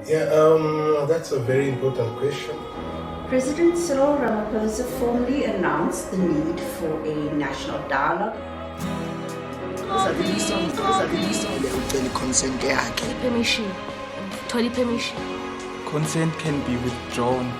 That's a very important question. President Cyril Ramaphosa formally announced the need for a national dialogue. Permission. Consent can be withdrawn.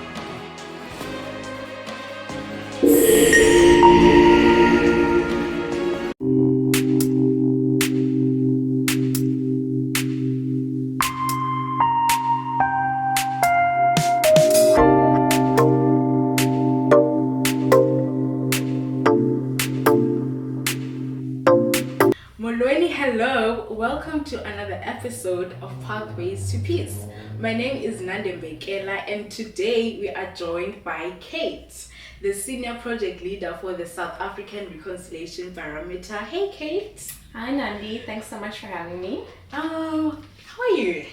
Hello, welcome to another episode of Pathways to Peace. My name is Nandembekela and today we are joined by Kate, the Senior Project Leader for the South African Reconciliation Barometer. Hey Kate. Hi Nandi, thanks so much for having me. How are you?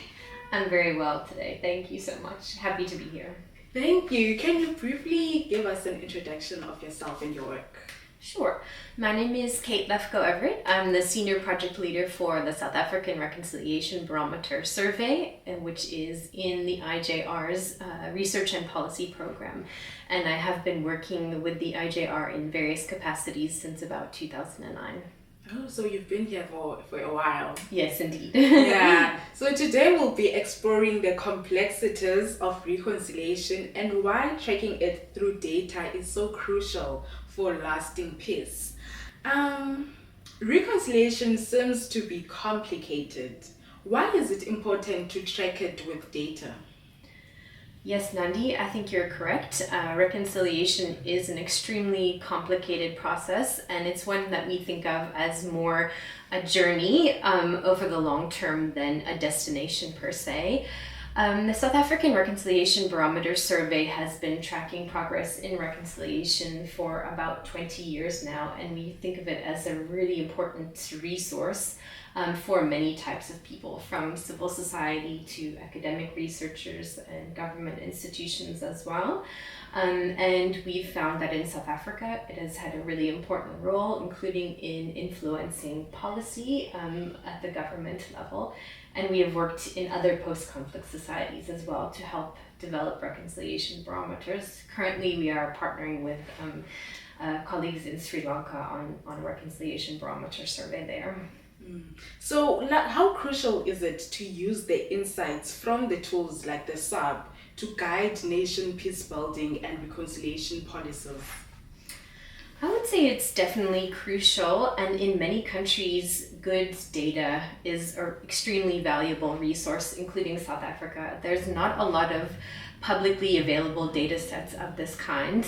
I'm very well today, thank you so much. Happy to be here. Thank you. Can you briefly give us an introduction of yourself and your work? Sure. My name is Kate Lefko-Everett. I'm the Senior Project Leader for the South African Reconciliation Barometer survey, which is in the IJR's Research and Policy Program. And I have been working with the IJR in various capacities since about 2009. Oh, so you've been here for a while. Yes, indeed. Yeah. So today we'll be exploring the complexities of reconciliation and why tracking it through data is so crucial for lasting peace. Reconciliation seems to be complicated. Why is it important to track it with data? Yes, Nandi, I think you're correct. Reconciliation is an extremely complicated process, and it's one that we think of as more a journey over the long term than a destination per se. The South African Reconciliation Barometer survey has been tracking progress in reconciliation for about 20 years now, and we think of it as a really important resource for many types of people, from civil society to academic researchers and government institutions as well. And we've found that in South Africa, it has had a really important role, including in influencing policy at the government level. And we have worked in other post-conflict societies as well to help develop reconciliation barometers. Currently, we are partnering with colleagues in Sri Lanka on a reconciliation barometer survey there. So how crucial is it to use the insights from the tools like the SARB to guide nation peace building and reconciliation policies? I would say it's definitely crucial, and in many countries, good data is an extremely valuable resource, including South Africa. There's not a lot of publicly available data sets of this kind,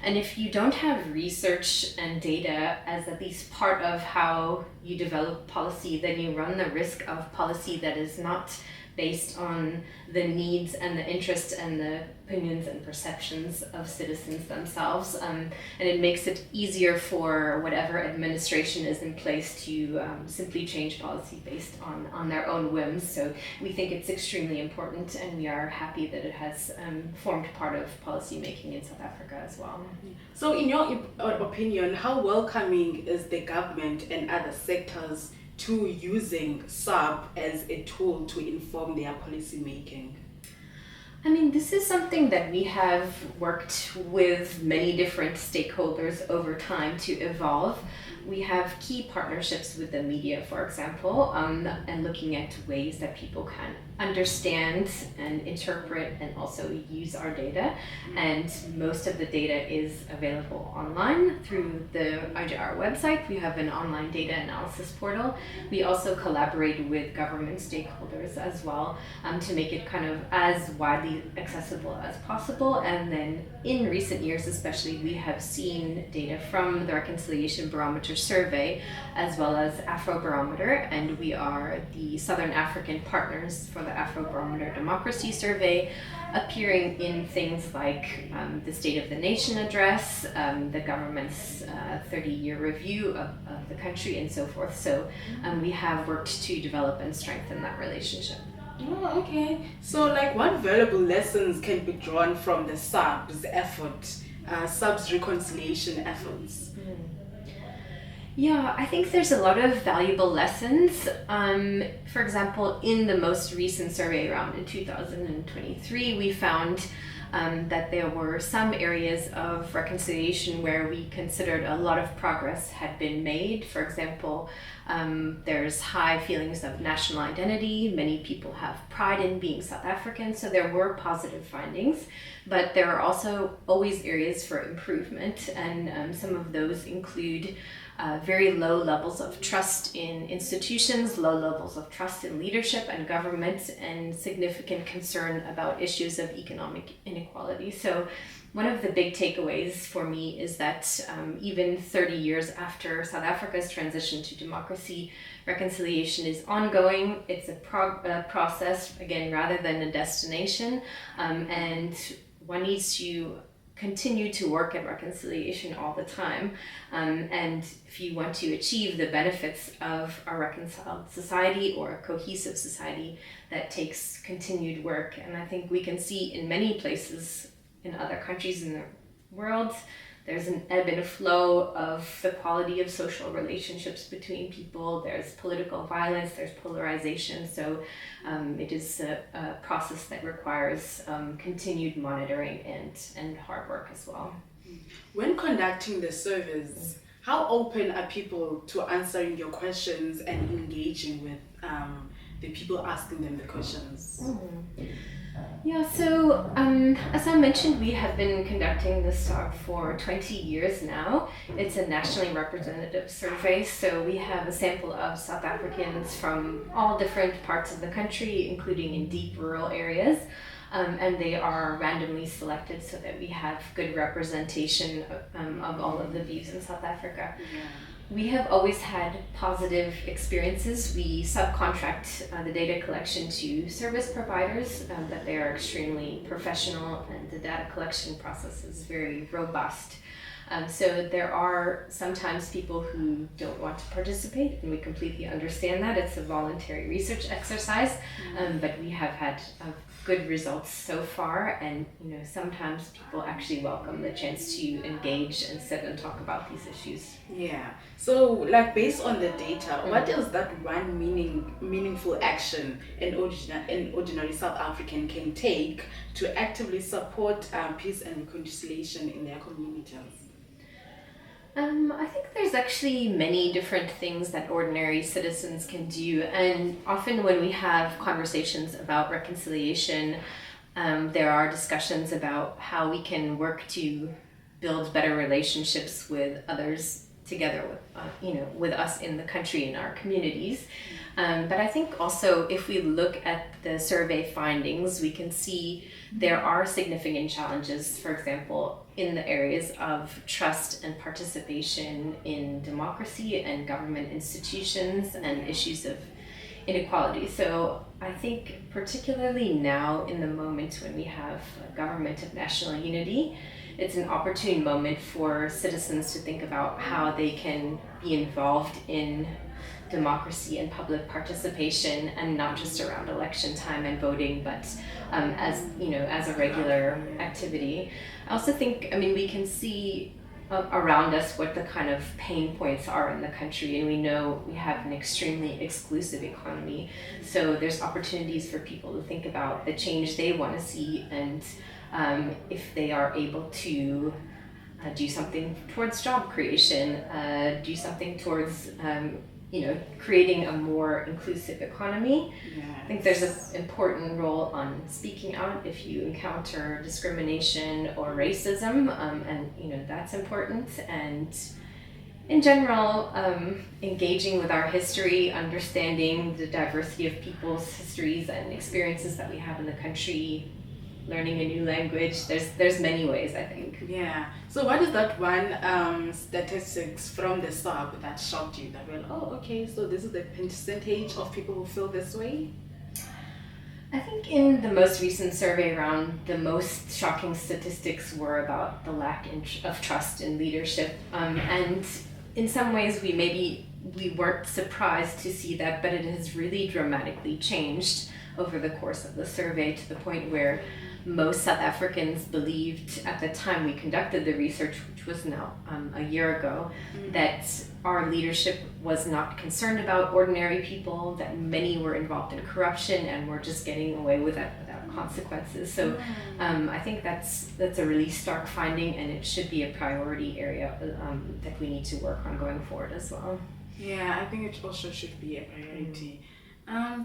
and if you don't have research and data as at least part of how you develop policy, then you run the risk of policy that is not based on the needs and the interests and the opinions and perceptions of citizens themselves. And it makes it easier for whatever administration is in place to simply change policy based on their own whims. So we think it's extremely important, and we are happy that it has formed part of policy making in South Africa as well. So in your opinion, how welcoming is the government and other sectors to using SARB as a tool to inform their policy making? I mean, this is something that we have worked with many different stakeholders over time to evolve. We have key partnerships with the media, for example, and looking at ways that people can understand and interpret and also use our data. And most of the data is available online through the IJR website. We have an online data analysis portal. We also collaborate with government stakeholders as well to make it kind of as widely accessible as possible. And then in recent years especially, we have seen data from the Reconciliation Barometer survey as well as Afrobarometer, and we are the Southern African partners for the Afrobarometer Democracy Survey, appearing in things like the State of the Nation address, the government's 30-year review of the country, and so forth. So we have worked to develop and strengthen that relationship. Oh, okay. So what valuable lessons can be drawn from the SARB's effort, SARB's reconciliation efforts? Yeah, I think there's a lot of valuable lessons. For example, in the most recent survey round in 2023, we found that there were some areas of reconciliation where we considered a lot of progress had been made. For example, there's high feelings of national identity. Many people have pride in being South African, so there were positive findings. But there are also always areas for improvement, and some of those include very low levels of trust in institutions, low levels of trust in leadership and government, and significant concern about issues of economic inequality. So one of the big takeaways for me is that even 30 years after South Africa's transition to democracy, reconciliation is ongoing. It's a process, again, rather than a destination, and one needs to continue to work at reconciliation all the time. And if you want to achieve the benefits of a reconciled society or a cohesive society, that takes continued work. And I think we can see in many places in other countries in the world, there's an ebb and flow of the quality of social relationships between people. There's political violence, there's polarization. So it is a process that requires continued monitoring and hard work as well. When conducting the surveys, how open are people to answering your questions and engaging with the people asking them the questions? Yeah, so as I mentioned, we have been conducting this SARB for 20 years now. It's a nationally representative survey, so we have a sample of South Africans from all different parts of the country, including in deep rural areas. And they are randomly selected so that we have good representation of all of the views in South Africa. Yeah. We have always had positive experiences. We subcontract the data collection to service providers, but they are extremely professional, and the data collection process is very robust. So there are sometimes people who don't want to participate, and we completely understand that. It's a voluntary research exercise, but we have had good results so far, and sometimes people actually welcome the chance to engage and sit and talk about these issues. Yeah. So, based on the data, what is that one meaningful action an ordinary South African can take to actively support peace and reconciliation in their communities? I think there's actually many different things that ordinary citizens can do, and often when we have conversations about reconciliation, there are discussions about how we can work to build better relationships with others together with us in the country, in our communities. But I think also if we look at the survey findings, we can see there are significant challenges, for example, in the areas of trust and participation in democracy and government institutions and issues of inequality. So I think particularly now in the moment when we have a government of national unity, it's an opportune moment for citizens to think about how they can be involved in democracy and public participation, and not just around election time and voting, but as a regular activity. I also think, we can see around us what the kind of pain points are in the country, and we know we have an extremely exclusive economy. So there's opportunities for people to think about the change they want to see, and if they are able to do something towards job creation, do something towards creating a more inclusive economy. Yes. I think there's an important role on speaking out if you encounter discrimination or racism, and that's important. And in general, engaging with our history, understanding the diversity of people's histories and experiences that we have in the country, learning a new language. There's many ways, I think. Yeah. So what is that one statistics from the SARB that shocked you? That okay, so this is the percentage of people who feel this way? I think in the most recent survey round, the most shocking statistics were about the lack of trust in leadership. And in some ways, we weren't surprised to see that, but it has really dramatically changed over the course of the survey, to the point where most South Africans believed at the time we conducted the research, which was now a year ago, that our leadership was not concerned about ordinary people, that many were involved in corruption and were just getting away with it without consequences. So I think that's a really stark finding, and it should be a priority area that we need to work on going forward as well. Yeah, I think it also should be a priority.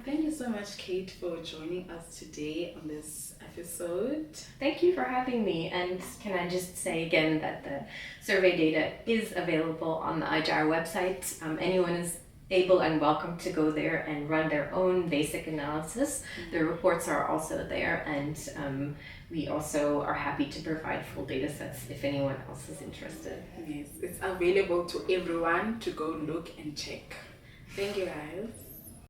Thank you so much, Kate, for joining us today on this episode. Thank you for having me. And can I just say again that the survey data is available on the IJAR website. Anyone is able and welcome to go there and run their own basic analysis. The reports are also there, and we also are happy to provide full data sets if anyone else is interested. Yes, it's available to everyone to go look and check. Thank you, guys.